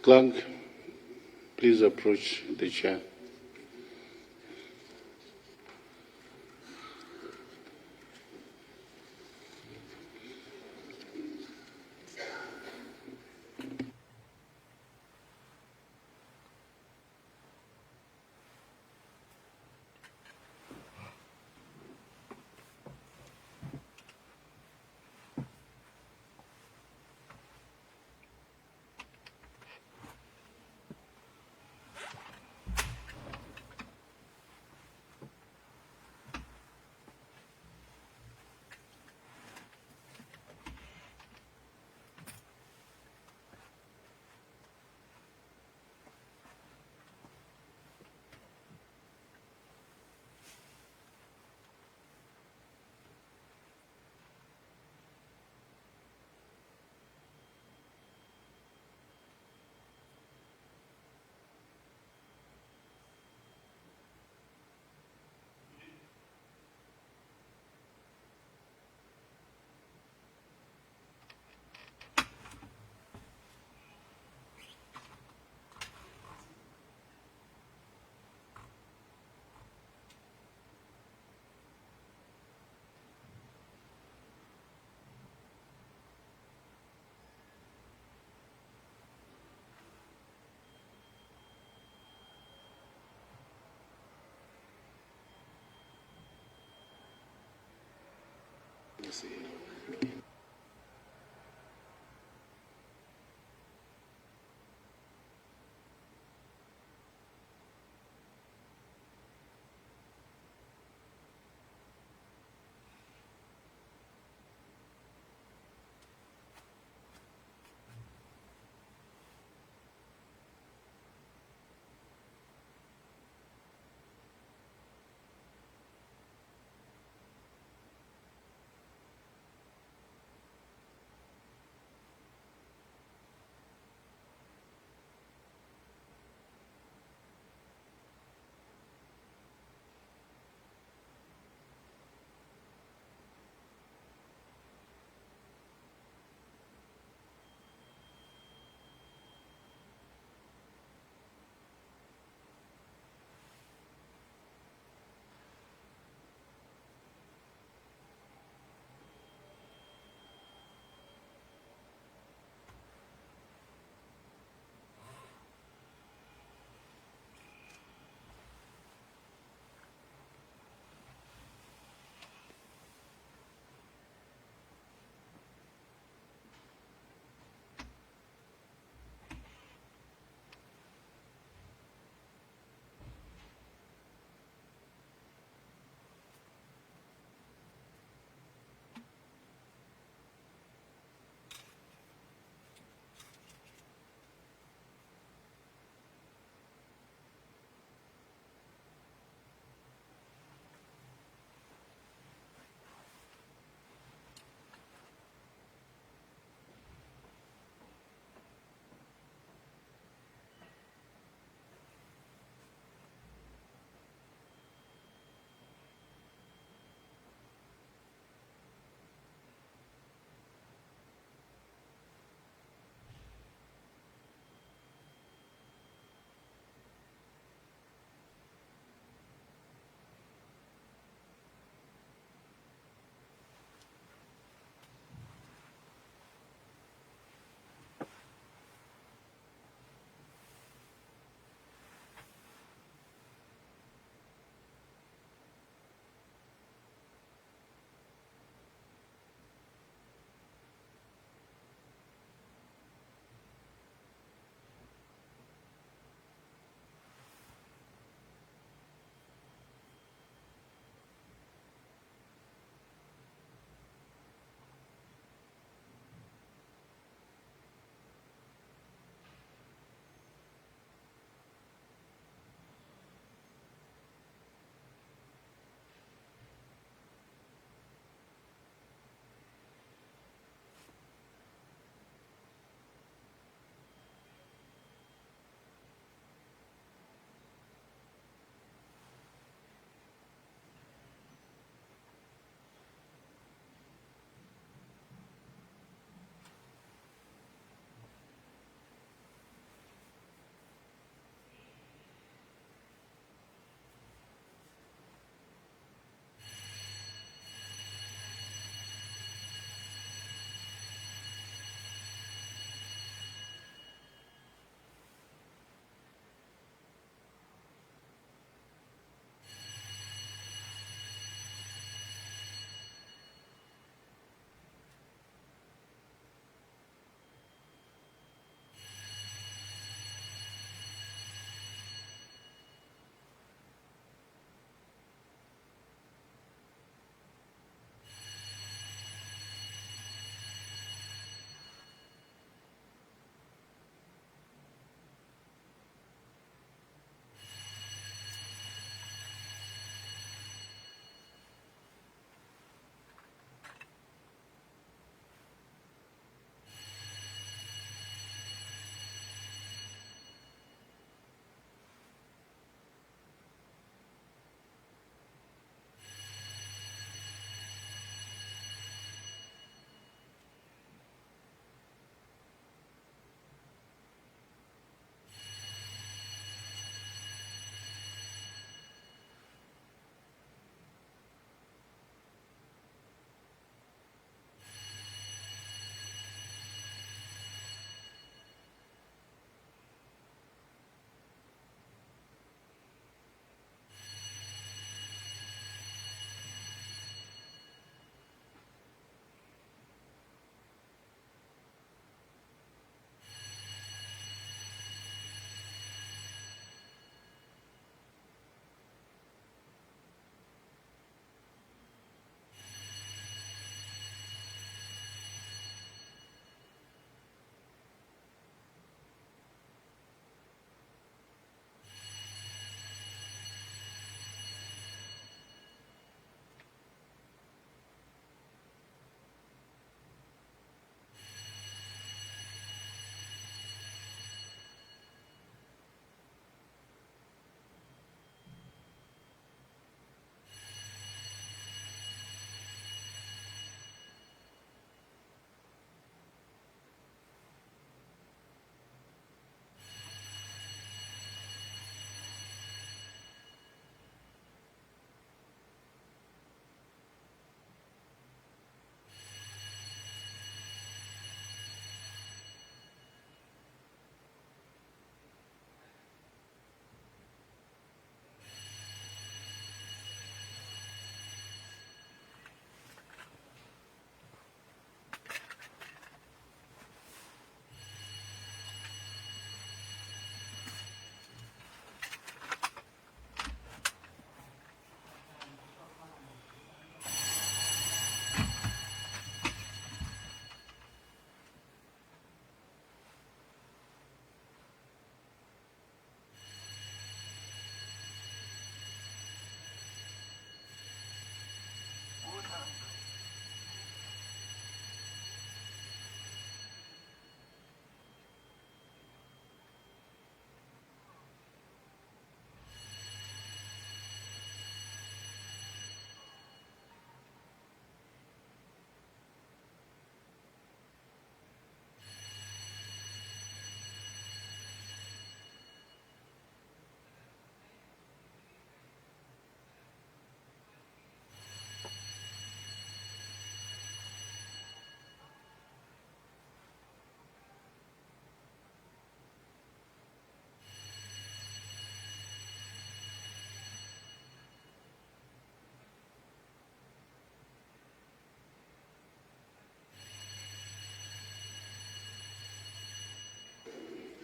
Clerk, please approach the chair.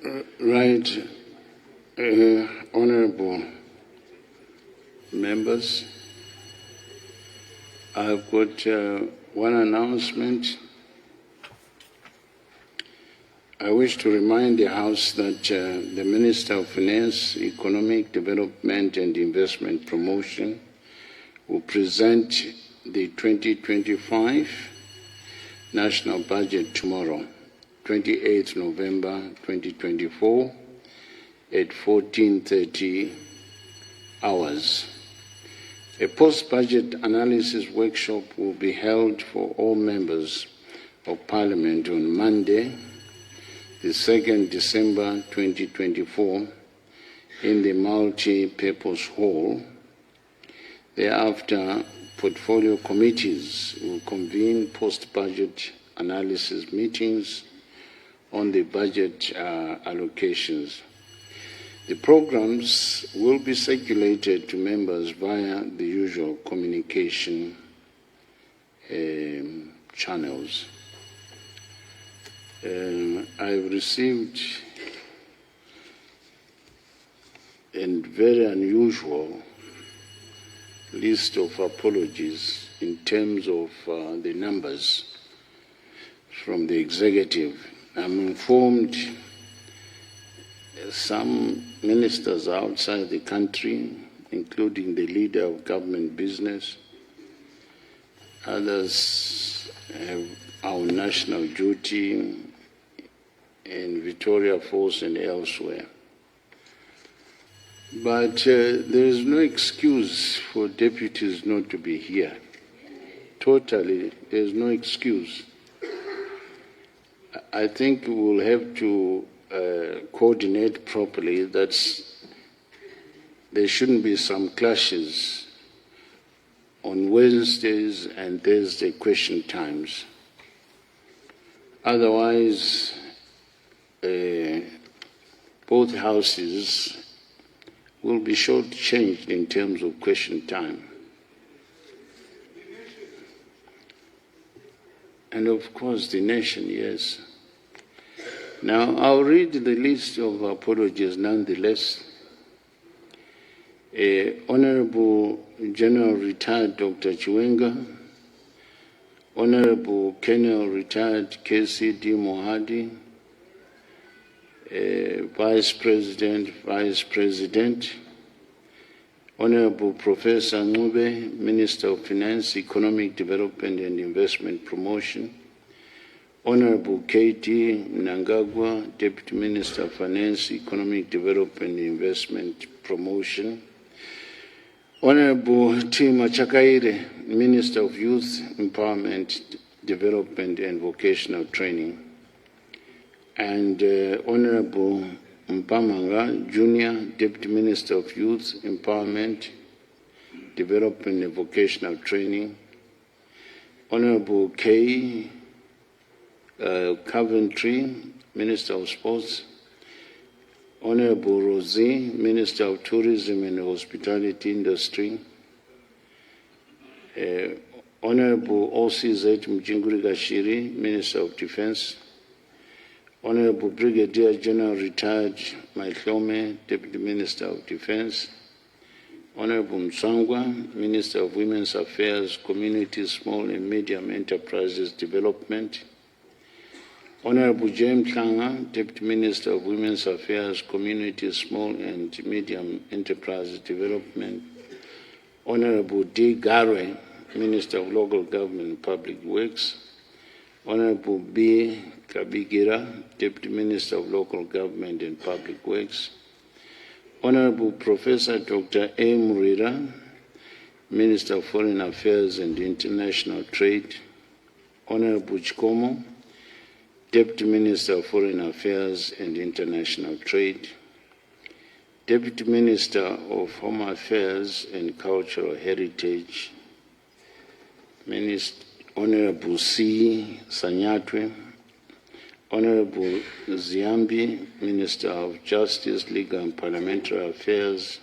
Right, honorable members, I've got one announcement. I wish to remind the House that the Minister of Finance, Economic Development and Investment Promotion will present the 2025 National Budget tomorrow, 28th November 2024 at 14:30 hours. A post-budget analysis workshop will be held for all members of Parliament on Monday, the 2nd December 2024 in the multi-purpose hall. Thereafter, portfolio committees will convene post-budget analysis meetings on the budget allocations. The programs will be circulated to members via the usual communication channels. I've received a very unusual list of apologies in terms of the numbers from the executive. I'm informed some ministers outside the country, including the leader of government business, others have our national duty in Victoria Falls and elsewhere. But there is no excuse for deputies not to be here. Totally, there is no excuse. I think we will have to coordinate properly that there shouldn't be some clashes on Wednesdays and Thursday question times. Otherwise, both houses will be shortchanged in terms of question time. And of course, the nation, yes. Now, I'll read the list of apologies nonetheless. Honorable General Retired Dr. Chiwenga, Honorable Colonel Retired KCD Mohadi, Vice President, Honorable Professor Ncube, Minister of Finance, Economic Development and Investment Promotion, Honorable K.T. Mnangagwa, Deputy Minister of Finance, Economic Development and Investment Promotion, Honorable T. Machakaire, Minister of Youth Empowerment, Development and Vocational Training, and Honorable Mpamanga, Junior, Deputy Minister of Youth Empowerment, Development and Vocational Training, Honorable K. Coventry, Minister of Sports, Honorable Rosie, Minister of Tourism and Hospitality Industry, Honorable OCZ Mjinguri Gashiri, Minister of Defense, Honorable Brigadier General Retired Maihlome, Deputy Minister of Defense, Honorable Msangwa, Minister of Women's Affairs, Community, Small and Medium Enterprises Development, Honorable James Tlanga, Deputy Minister of Women's Affairs, Community, Small and Medium Enterprises Development, Honorable D. Garwe, Minister of Local Government and Public Works, Honorable B. Kabigira, Deputy Minister of Local Government and Public Works, Honorable Professor Dr. A. Murira, Minister of Foreign Affairs and International Trade, Honorable Chikomo, Deputy Minister of Foreign Affairs and International Trade, Deputy Minister of Home Affairs and Cultural Heritage, Honorable C. Sanyatwe, Honorable Ziambi, Minister of Justice, Legal and Parliamentary Affairs,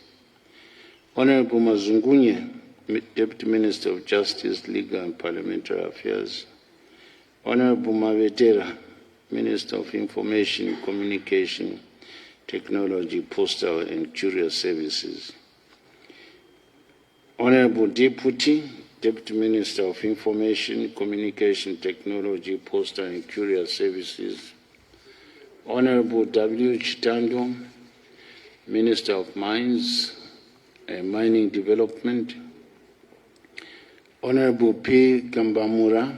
Honorable Mazungunye, Deputy Minister of Justice, Legal and Parliamentary Affairs, Honorable Mavetera, Minister of Information, Communication Technology, Postal and Courier Services. Honorable Deputy Minister of Information, Communication Technology, Postal and Courier Services. Honorable W. Chitando, Minister of Mines and Mining Development. Honorable P. Kambamura,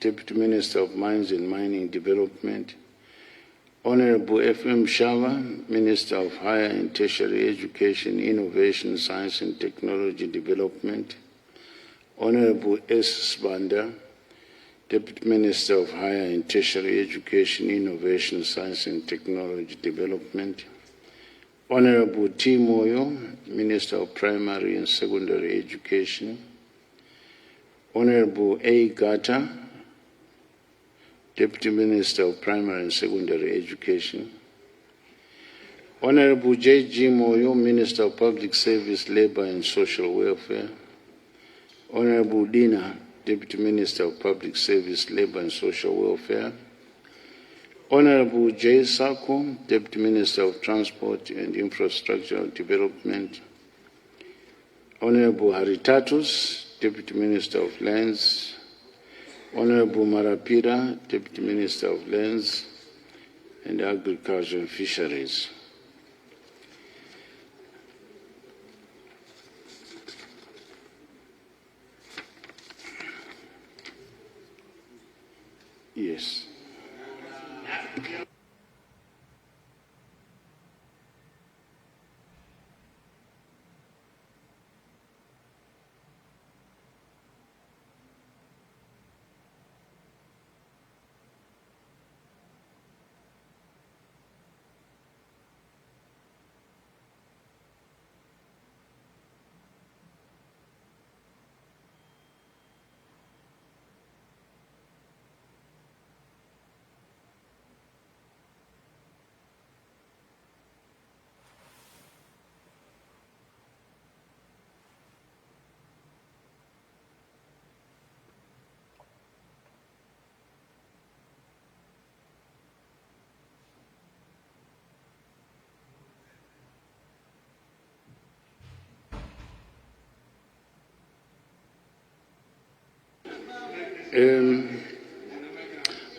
Deputy Minister of Mines and Mining Development. Honorable F.M. Shava, Minister of Higher and Tertiary Education, Innovation, Science and Technology Development. Honorable S. Sbanda, Deputy Minister of Higher and Tertiary Education, Innovation, Science and Technology Development. Honorable T. Moyo, Minister of Primary and Secondary Education. Honorable A. Gata, Deputy Minister of Primary and Secondary Education. Honorable J. G. Moyo, Minister of Public Service, Labor and Social Welfare. Honorable Dina, Deputy Minister of Public Service, Labor and Social Welfare. Honorable J. Sako, Deputy Minister of Transport and Infrastructural Development. Honorable Haritatus, Deputy Minister of Lands. Honorable Marapira, Deputy Minister of Lands and Agriculture and Fisheries. Yes.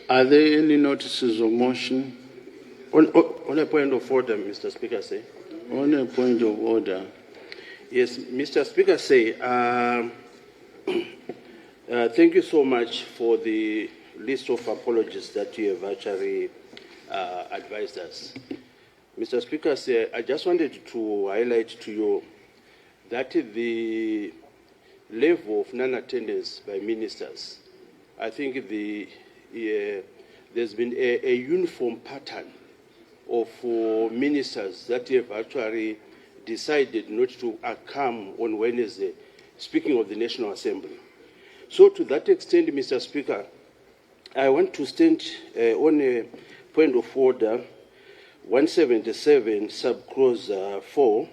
Are there any notices of motion? On a point of order, Mr. Speaker, say. On a point of order. Yes, Mr. Speaker, say. Thank you so much for the list of apologies that you have actually advised us. Mr. Speaker, say, I just wanted to highlight to you that the level of non-attendance by ministers, I think there's been a uniform pattern of ministers that have actually decided not to come on Wednesday, speaking of the National Assembly. So to that extent, Mr. Speaker, I want to stand on a point of order 177, subclause 4,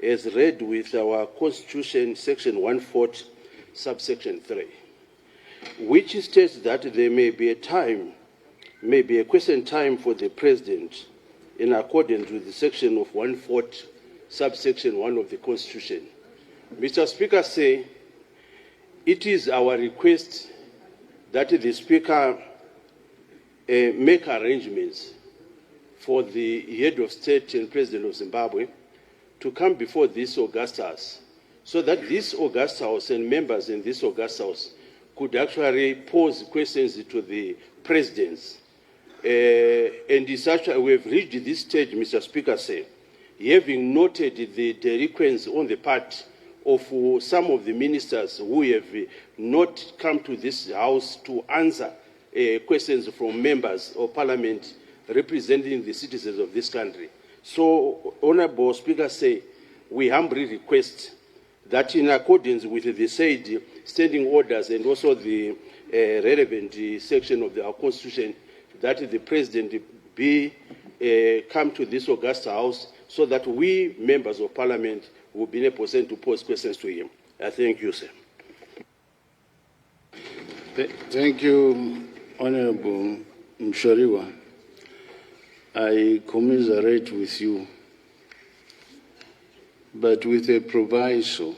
as read with our Constitution, Section 140, subsection 3, which states that there may be a question time for the President in accordance with the section of 140, subsection 1 of the Constitution. Mr. Speaker, say, it is our request that the Speaker make arrangements for the head of state and President of Zimbabwe to come before this August House, so that this August House and members in this August House could actually pose questions to the presidents. And such we have reached this stage, Mr. Speaker, say, having noted the delinquents on the part of some of the ministers who have not come to this House to answer questions from members of Parliament representing the citizens of this country. So, Honourable Speaker, say, we humbly request that in accordance with the said standing orders and also the relevant section of our Constitution, that the President be come to this August House so that we, members of Parliament, will be in a position to pose questions to him. I thank you, sir. Thank you, Honourable Mshariwa. I commiserate with you, but with a proviso.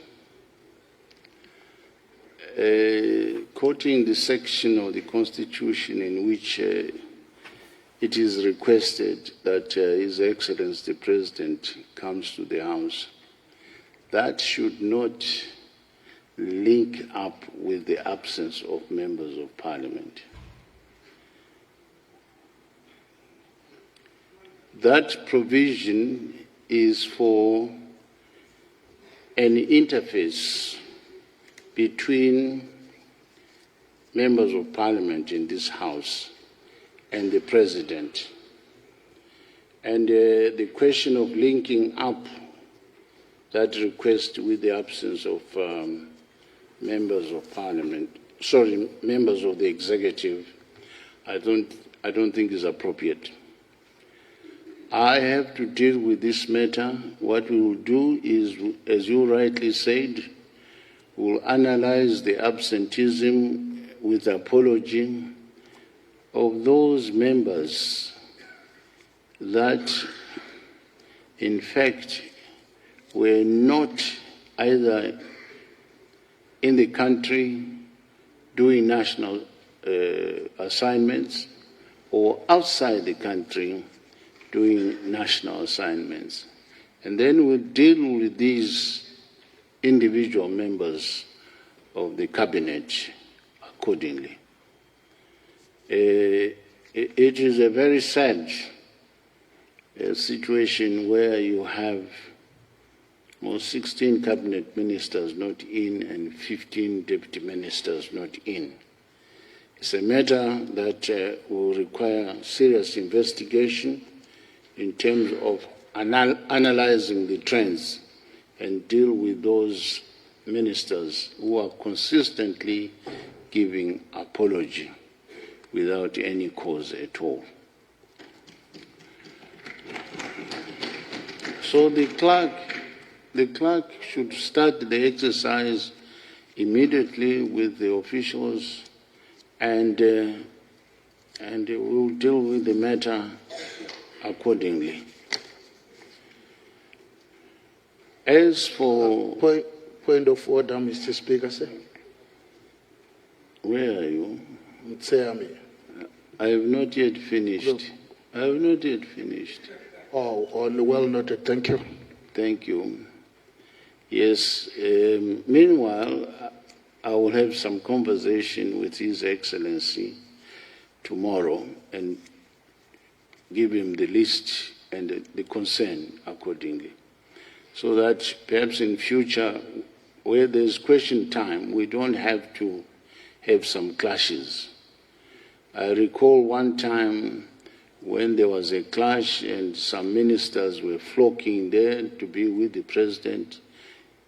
Quoting the section of the Constitution in which it is requested that His Excellency the President comes to the House, that should not link up with the absence of members of Parliament. That provision is for an interface between members of Parliament in this House and the President. And the question of linking up that request with the absence of members of Parliament, members of the Executive, I don't think is appropriate. I have to deal with this matter. What we will do is, as you rightly said, we'll analyze the absenteeism with apology of those members that, in fact, were not either in the country doing national assignments or outside the country doing national assignments. And then we'll deal with these individual members of the cabinet accordingly. It is a very sad situation where you have 16 cabinet ministers not in and 15 deputy ministers not in. It's a matter that will require serious investigation in terms of analyzing the trends and deal with those ministers who are consistently giving apology without any cause at all. So the clerk should start the exercise immediately with the officials, and we'll deal with the matter accordingly. As for point of order, Mr. Speaker, sir. Where are you? Mtseami. I have not yet finished. I have not yet finished. Oh, well noted. Thank you. Thank you. Yes. Meanwhile, I will have some conversation with His Excellency tomorrow and give him the list and the concern accordingly, so that perhaps in future, where there's question time, we don't have to have some clashes. I recall one time when there was a clash and some ministers were flocking there to be with the President.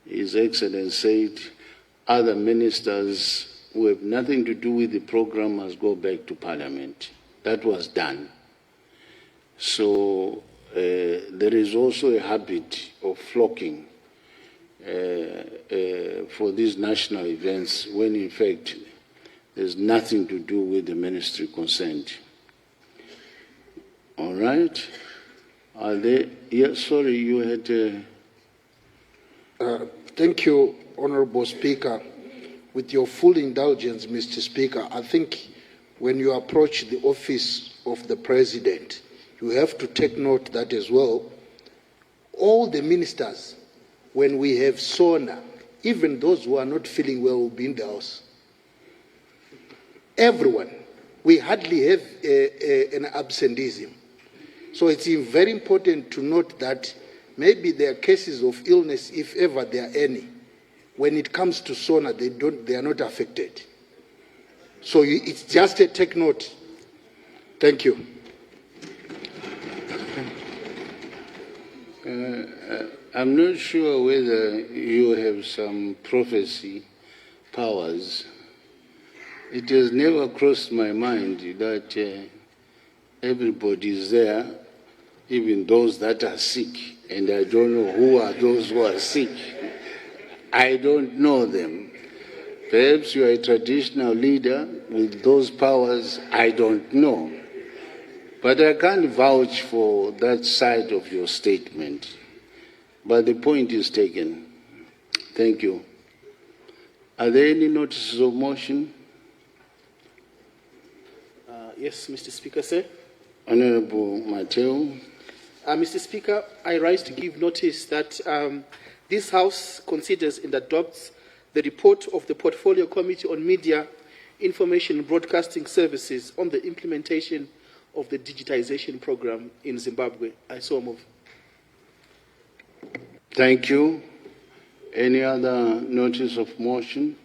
His Excellency said, other ministers who have nothing to do with the program must go back to Parliament. That was done. So there is also a habit of flocking for these national events when in fact there's nothing to do with the ministry concerned. All right? Are they? Yeah, sorry, you had... Thank you, Honorable Speaker. With your full indulgence, Mr. Speaker, I think when you approach the office of the President, you have to take note that as well, all the ministers, when we have SONA, even those who are not feeling well will be in the house. Everyone. We hardly have an absenteeism. So it's very important to note that maybe there are cases of illness, if ever there are any. When it comes to SONA, they are not affected. So it's just a take note. Thank you. I'm not sure whether you have some prophecy powers. It has never crossed my mind that everybody is there, even those that are sick, and I don't know who are those who are sick. I don't know them. Perhaps you are a traditional leader with those powers, I don't know. But I can't vouch for that side of your statement. But the point is taken. Thank you. Are there any notices of motion? Yes, Mr. Speaker, sir. Honorable Mateo. Mr. Speaker, I rise to give notice that this House considers and adopts the report of the Portfolio Committee on Media, Information and Broadcasting Services on the implementation of the digitization program in Zimbabwe. I so move. Thank you. Any other notice of motion?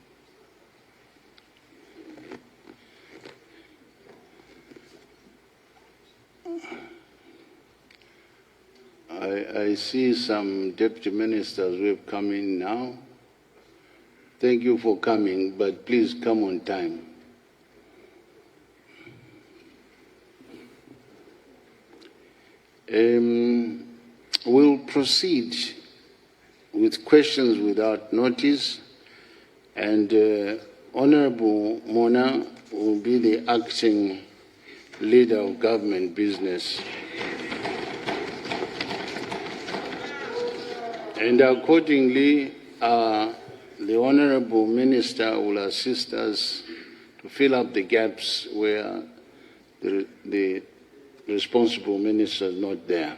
I see some deputy ministers who have come in now. Thank you for coming, but please come on time. We'll proceed with questions without notice, and Honorable Mona will be the acting leader of government business. And accordingly, the Honorable Minister will assist us to fill up the gaps where the responsible minister is not there.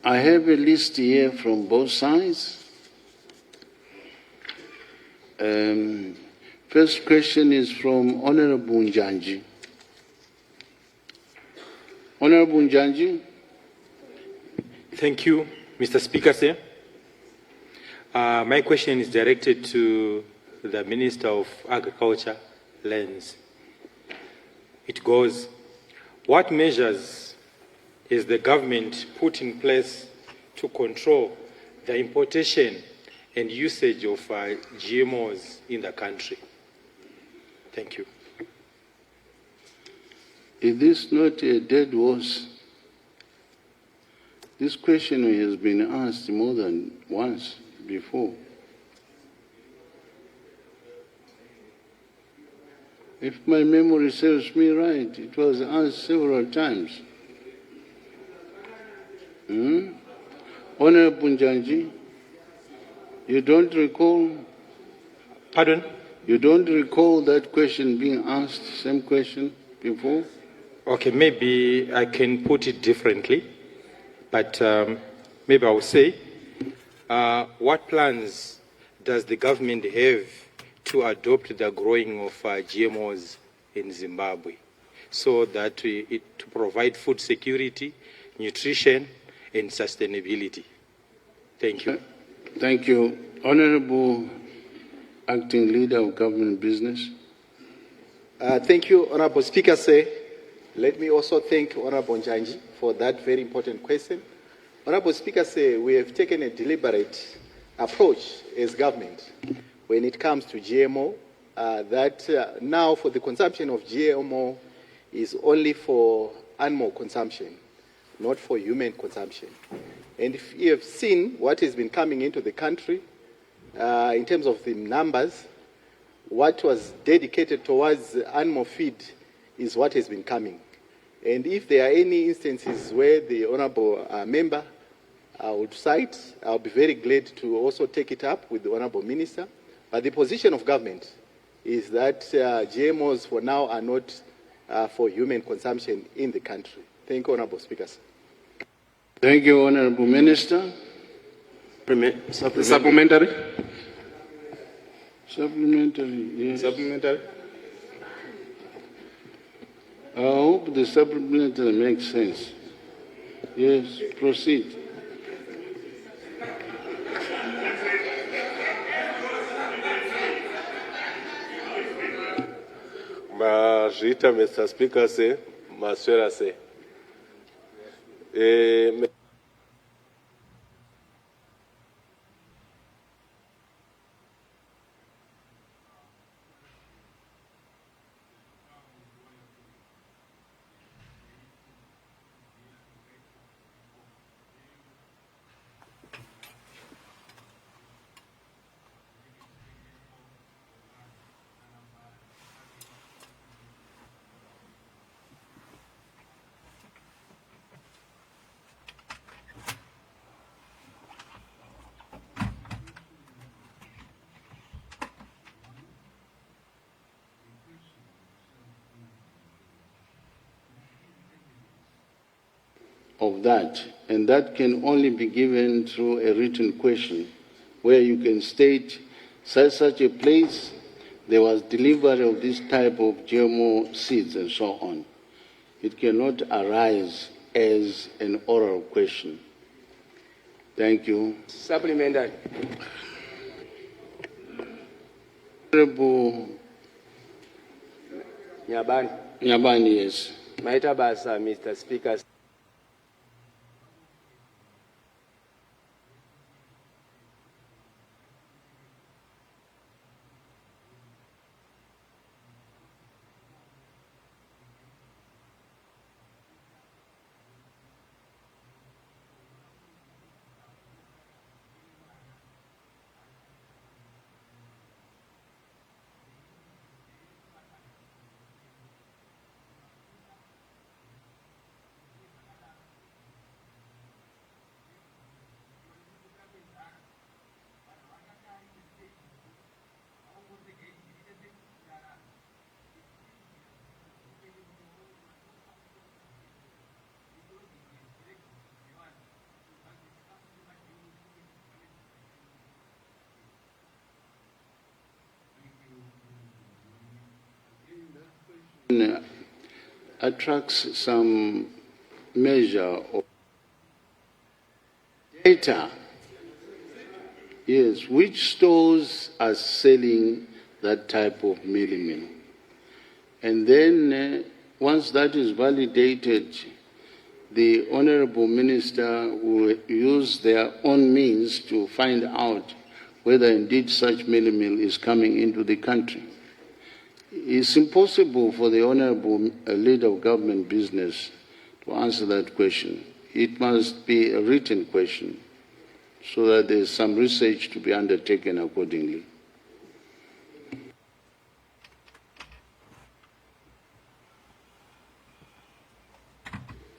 I have a list here from both sides. First question is from Honorable Njanji. Honorable Njanji. Thank you, Mr. Speaker, sir. My question is directed to the Minister of Agriculture, Lands. It goes, what measures is the government put in place to control the importation and usage of GMOs in the country? Thank you. Is this not a dead horse? This question has been asked more than once before. If my memory serves me right, it was asked several times. Honorable Njanji, you don't recall? Pardon? You don't recall that question being asked, same question before? Okay, maybe I can put it differently, but maybe I will say, what plans does the government have to adopt the growing of GMOs in Zimbabwe so that to provide food security, nutrition, and sustainability? Thank you. Thank you. Honorable Acting Leader of Government Business. Thank you, Honorable Speaker, sir. Let me also thank Honorable Njanji for that very important question. Honorable Speaker, sir, we have taken a deliberate approach as government when it comes to GMO, that now for the consumption of GMO is only for animal consumption, not for human consumption. And if you have seen what has been coming into the country, in terms of the numbers, what was dedicated towards animal feed is what has been coming. And if there are any instances where the Honourable Member would cite, I'll be very glad to also take it up with the Honourable Minister. But the position of government is that GMOs for now are not for human consumption in the country. Thank you, Honourable Speakers. Thank you, Honourable Minister. Supplementary? Supplementary, yes. Supplementary? I hope the supplementary makes sense. Yes, proceed. Mazvita, Mr. Speaker, say, Maswera say. of that, and that can only be given through a written question where you can state such a place, there was delivery of this type of GMO seeds and so on. It cannot arise as an oral question. Thank you. Supplementary. Honorable Nyabani. Nyabani, yes. Maita basa, Mr. Speaker. Attracts some measure of data. Yes, which stores are selling that type of mealie? And then once that is validated, the Honorable Minister will use their own means to find out whether indeed such mealie is coming into the country. It's impossible for the Honorable Leader of Government Business to answer that question. It must be a written question so that there's some research to be undertaken accordingly.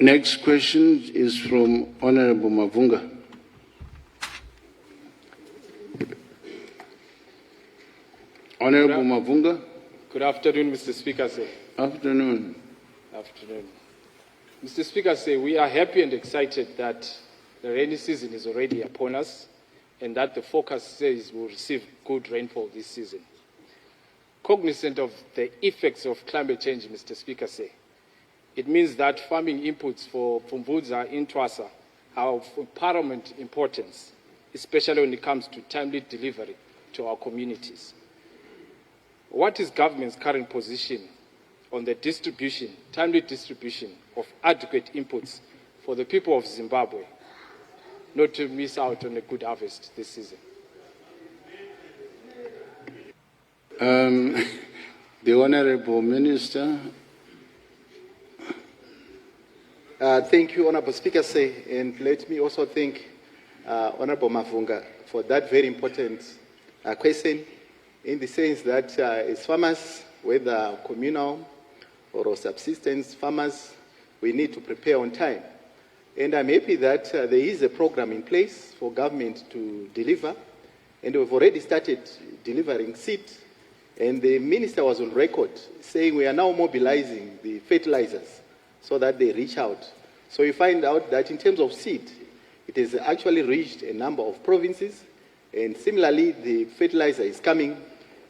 Next question is from Honorable Mavunga. Honorable Mavunga. Good afternoon, Mr. Speaker, sir. Afternoon. Afternoon. Mr. Speaker, sir, we are happy and excited that the rainy season is already upon us and that the forecast says we'll receive good rainfall this season. Cognizant of the effects of climate change, Mr. Speaker, sir, it means that farming inputs for Pfumvudza in Twasa are of paramount importance, especially when it comes to timely delivery to our communities. What is government's current position on the timely distribution of adequate inputs for the people of Zimbabwe, not to miss out on a good harvest this season? The Honorable Minister. Thank you, Honorable Speaker, and let me also thank Honorable Mavunga for that very important question, in the sense that as farmers, whether communal or subsistence farmers, we need to prepare on time. And I'm happy that there is a program in place for government to deliver, and we've already started delivering seed. And the minister was on record saying we are now mobilizing the fertilizers so that they reach out. So you find out that in terms of seed, it has actually reached a number of provinces, and similarly the fertilizer is coming.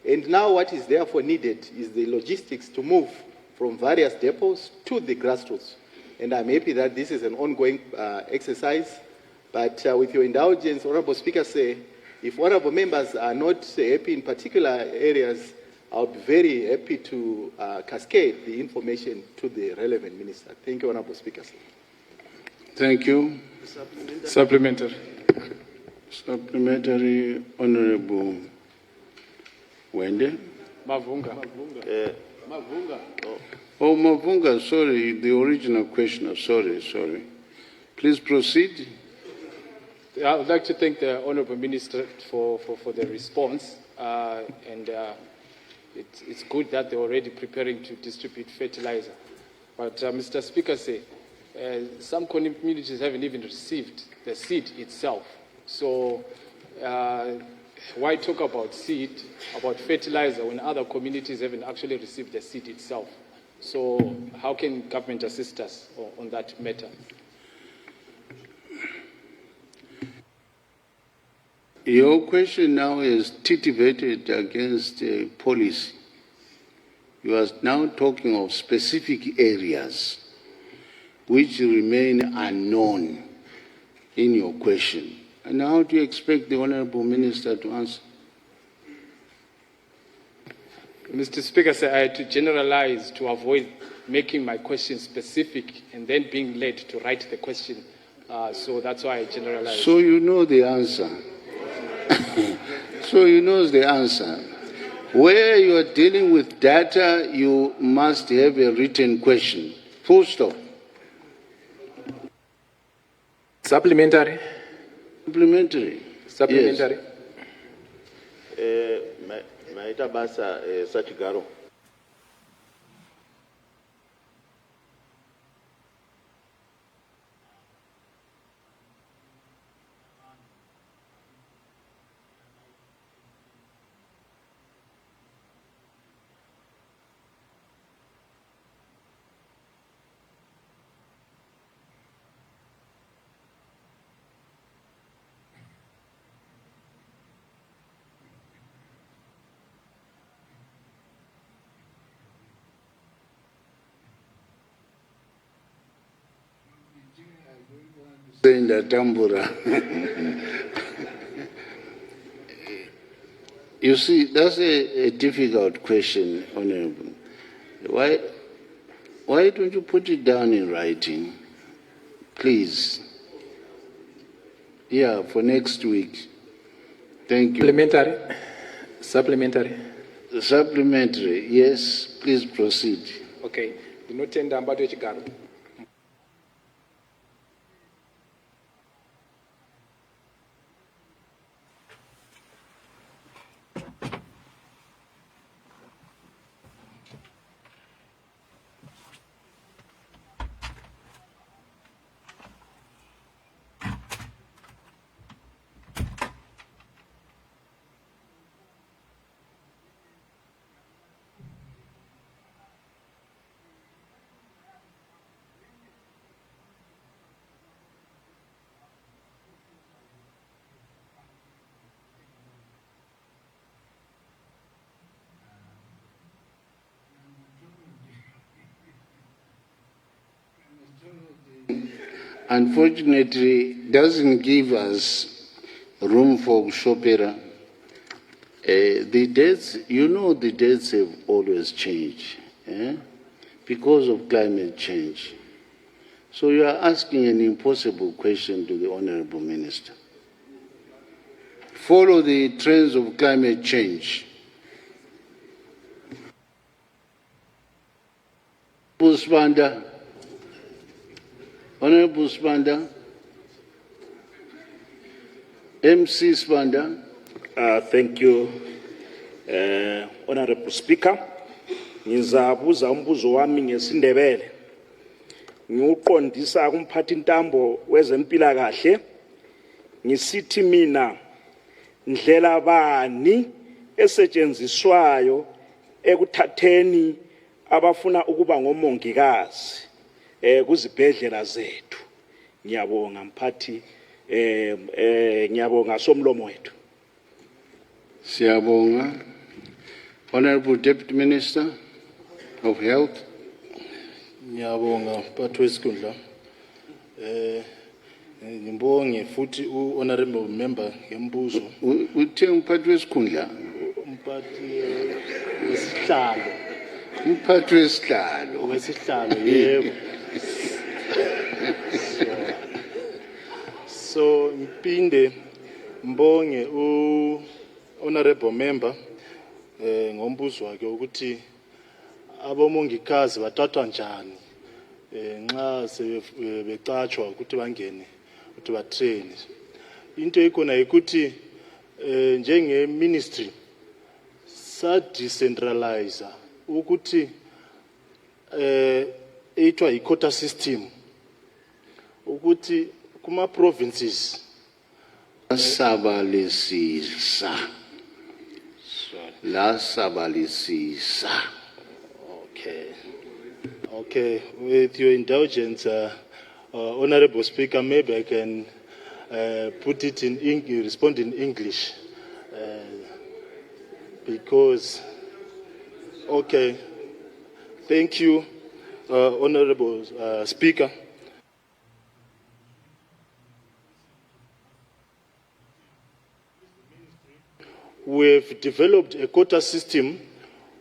And now what is therefore needed is the logistics to move from various depots to the grassroots. And I'm happy that this is an ongoing exercise. But with your indulgence, Honorable Speaker, if honorable members are not happy in particular areas, I'll be very happy to cascade the information to the relevant minister. Thank you, Honorable Speaker. Thank you. Supplementary. Supplementary, Honorable Wende. Mavunga. Mavunga. Oh, Mavunga, sorry, the original questioner, sorry. Please proceed. I would like to thank the Honourable Minister for the response, it's good that they're already preparing to distribute fertilizer. But Mr. Speaker, some communities haven't even received the seed itself. So why talk about seed, about fertilizer, when other communities haven't actually received the seed itself? So how can government assist us on that matter? Your question now is titivated against policy. You are now talking of specific areas which remain unknown in your question. And how do you expect the Honorable Minister to answer? Mr. Speaker, sir, I had to generalize to avoid making my question specific and then being led to write the question. So that's why I generalized. So you know the answer. So you know the answer. Where you are dealing with data, you must have a written question. Full stop. Supplementary. Supplementary. Supplementary. Maita basa Sachigaro. In the tambura. You see, that's a difficult question, Honorable. Why don't you put it down in writing, please? Yeah, for next week. Thank you. Supplementary. Supplementary. Supplementary, yes, please proceed. Okay. Ndinotenda mbato yechigaro. Unfortunately, doesn't give us room for Shopera. The dates, you know, the dates have always changed because of climate change. So you are asking an impossible question to the Honorable Minister. Follow the trends of climate change. Spanda. Honorable Spanda. MC Spanda. Thank you, Honorable Speaker. Ngizabuza umbuzo wami ngesindebele. Ngiuqondisa kumphathi ntambo wezempilakahle. Ngisithi mina ndlela bani esetshenziswayo ekuthatheni abafuna ukuba ngomongikazi kuzibhedlela zethu. Ngiyabonga mphathi ngiyabonga somlomo wethu. Siyabonga. Honorable Deputy Minister of Health. Ngiyabonga mphathi wesikhundla. Ngibonge futhi honorable member ngembuzo. Uthe umphathi wesikhundla? Umphathi wesihlalo. Umphathi wesihlalo. Wesihlalo yebo. So ngipinde mbonge honorable member ngombuzo wakhe ukuthi abomongikazi bathathwa njani nxa sebecatshwa ukuthi bangene ukuthi batrain. Into ikhona ukuthi njenge ministry sa decentralize ukuthi ethiwa i-quota system ukuthi kuma provinces Sabalisisa. La Sabalisisa. Okay, with your indulgence, Honorable Speaker, maybe I can put it in respond in English, because, okay, thank you, Honorable Speaker. We have developed a quota system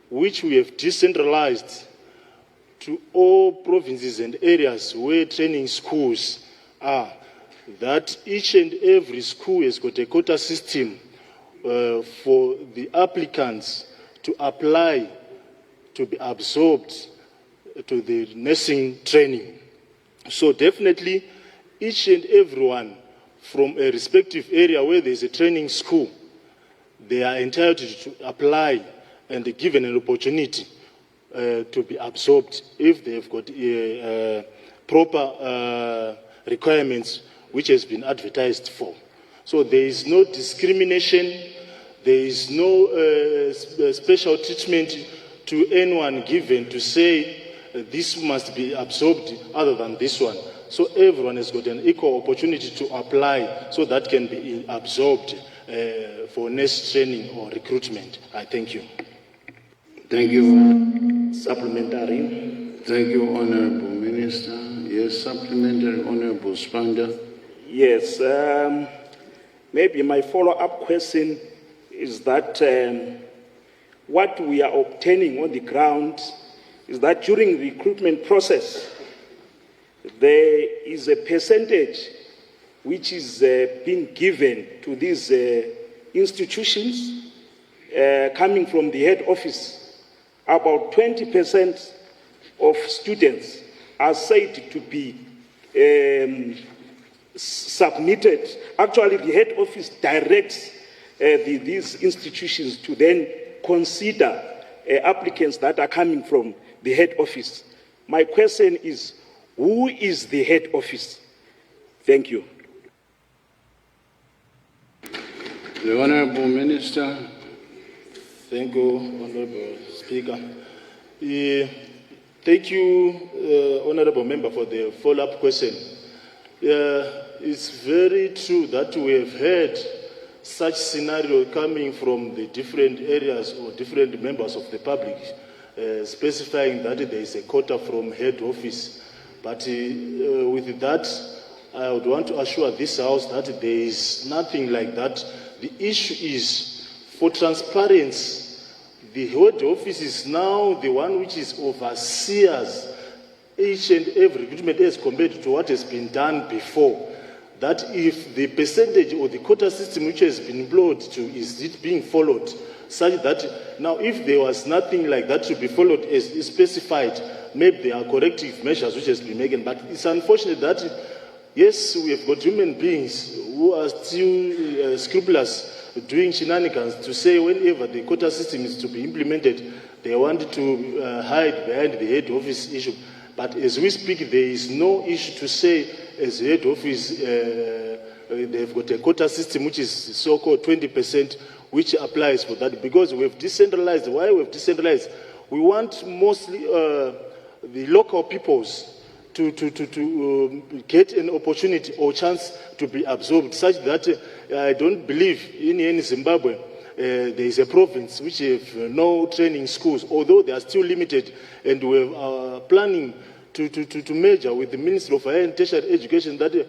which we have decentralized to all provinces and areas where training schools are, that each and every school has got a quota system for the applicants to apply to be absorbed to the nursing training. So definitely each and everyone from a respective area where there is a training school, they are entitled to apply and given an opportunity to be absorbed if they have got proper requirements which has been advertised for. So there is no discrimination, there is no special treatment to anyone given to say this must be absorbed other than this one. So everyone has got an equal opportunity to apply so that can be absorbed for nurse training or recruitment. I thank you. Thank you. Supplementary. Thank you, Honorable Minister. Yes, supplementary, Honorable Spanda. Yes, maybe my follow-up question is that what we are obtaining on the ground is that during the recruitment process, there is a percentage which is being given to these institutions coming from the head office. About 20% of students are said to be submitted. Actually, the head office directs these institutions to then consider applicants that are coming from the head office. My question is, who is the head office? Thank you. The Honorable Minister. Thank you, Honorable Speaker. Thank you, Honorable Member, for the follow-up question. It's very true that we have heard such scenario coming from the different areas or different members of the public, specifying that there is a quota from head office. But with that, I would want to assure this House that there is nothing like that. The issue is, for transparency, the head office is now the one which is overseers each and every recruitment as compared to what has been done before. That if the percentage or the quota system which has been employed to, is it being followed, such that now if there was nothing like that to be followed as specified, maybe there are corrective measures which has been made. But it's unfortunate that, yes, we have got human beings who are still scrupulous, doing shenanigans to say whenever the quota system is to be implemented, they want to hide behind the head office issue. But as we speak, there is no issue to say as head office they've got a quota system which is so-called 20%, which applies for that. Because we've decentralized. Why we've decentralized? We want mostly the local peoples to get an opportunity or chance to be absorbed, such that I don't believe in Zimbabwe there is a province which have no training schools, although they are still limited, and we are planning to measure with the Ministry of Higher and Tertiary Education that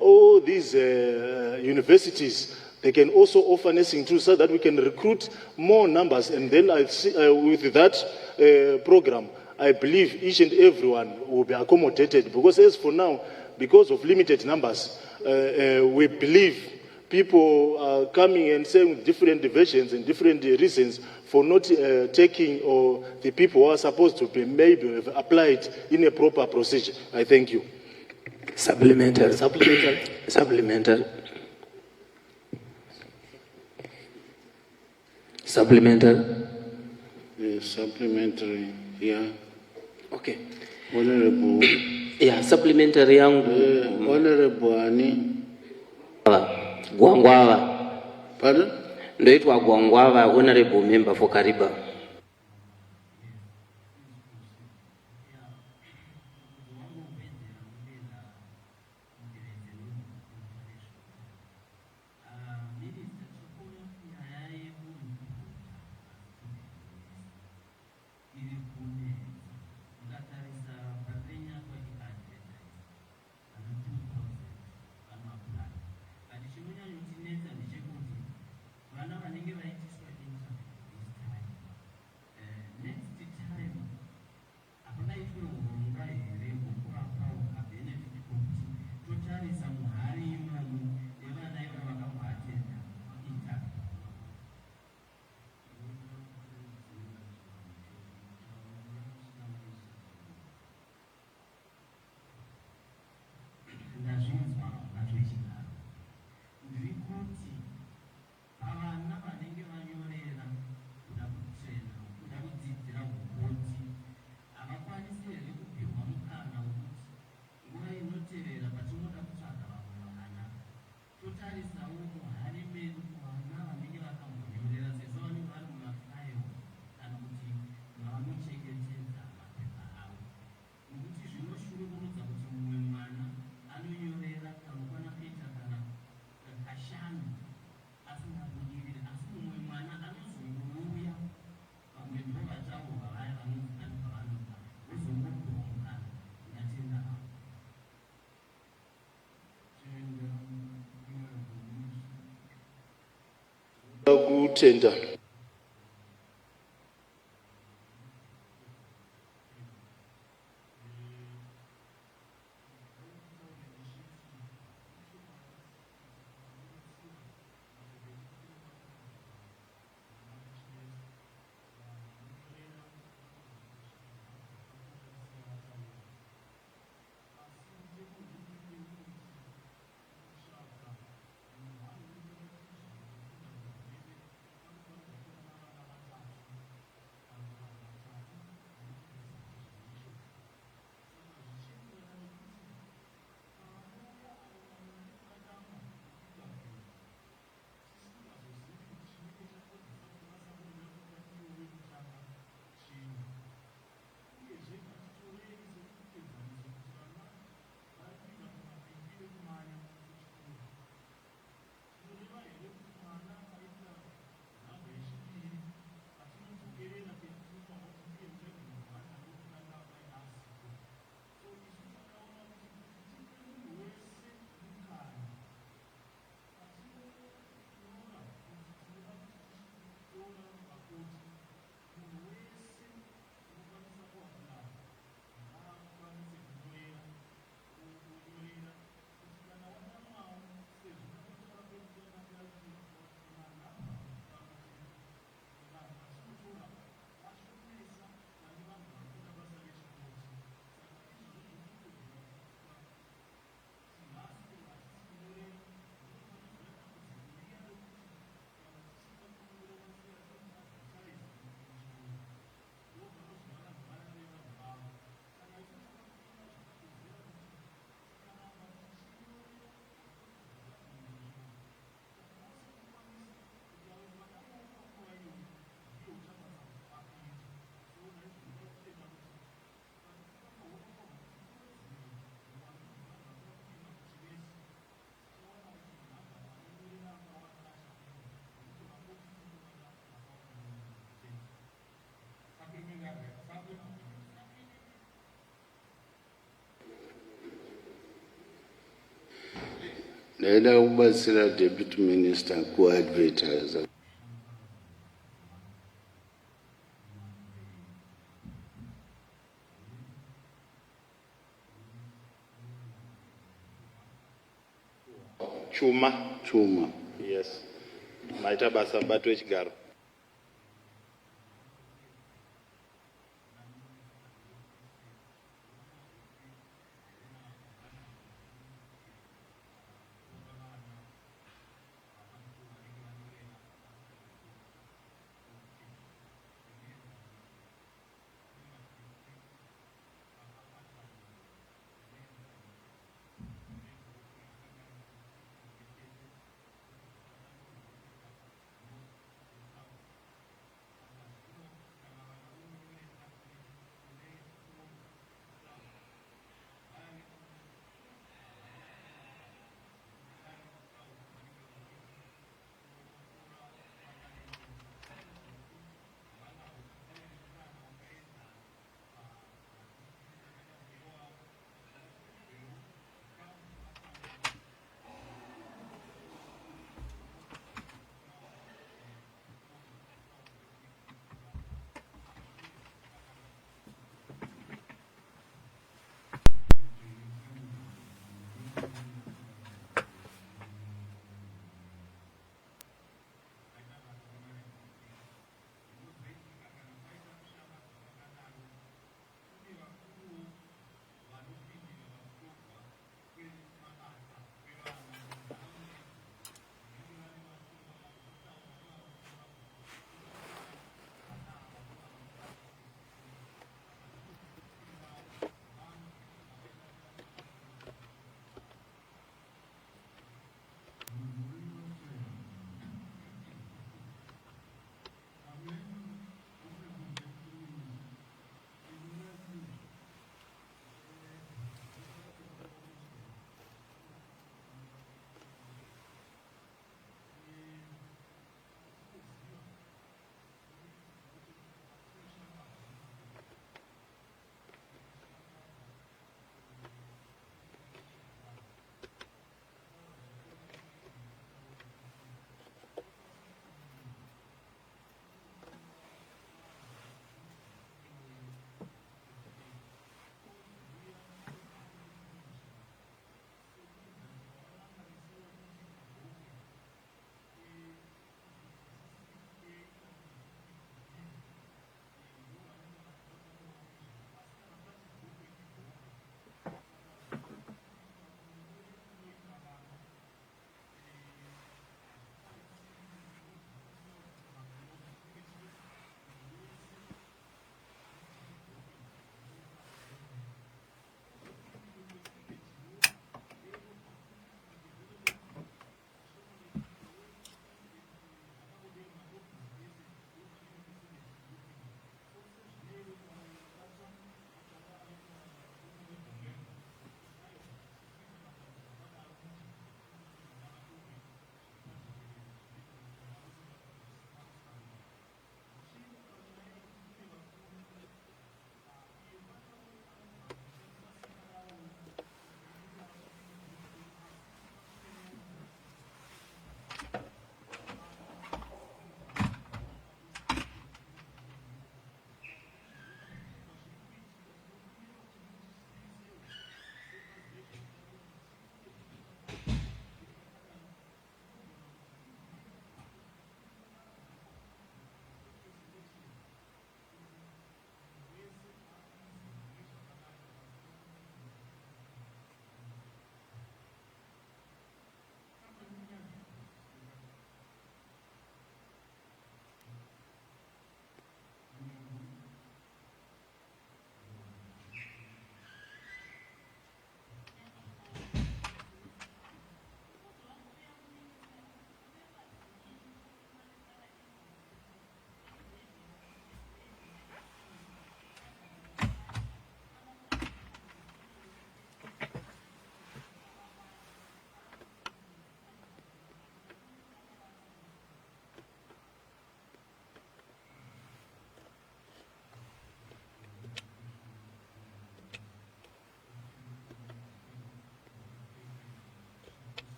all these universities, they can also offer nursing too, so that we can recruit more numbers. And then with that program, I believe each and everyone will be accommodated, because as for now, because of limited numbers, we believe people are coming and saying different versions and different reasons for not taking, or the people who are supposed to be maybe have applied in a proper procedure. I thank you. Supplementary. Yes, supplementary. Yeah. Okay. Honorable. Yeah, supplementary yangu. Honorable Ani. Gwangwava. Pardon? Ndoitwa Gwangwava, honorable member for Kariba. Kutenda. Ndaida kubatsira Deputy Minister kuadvertise. Chuma. Yes. Maita basa bato echigaro.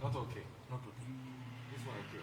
Not okay. Not okay. This one okay.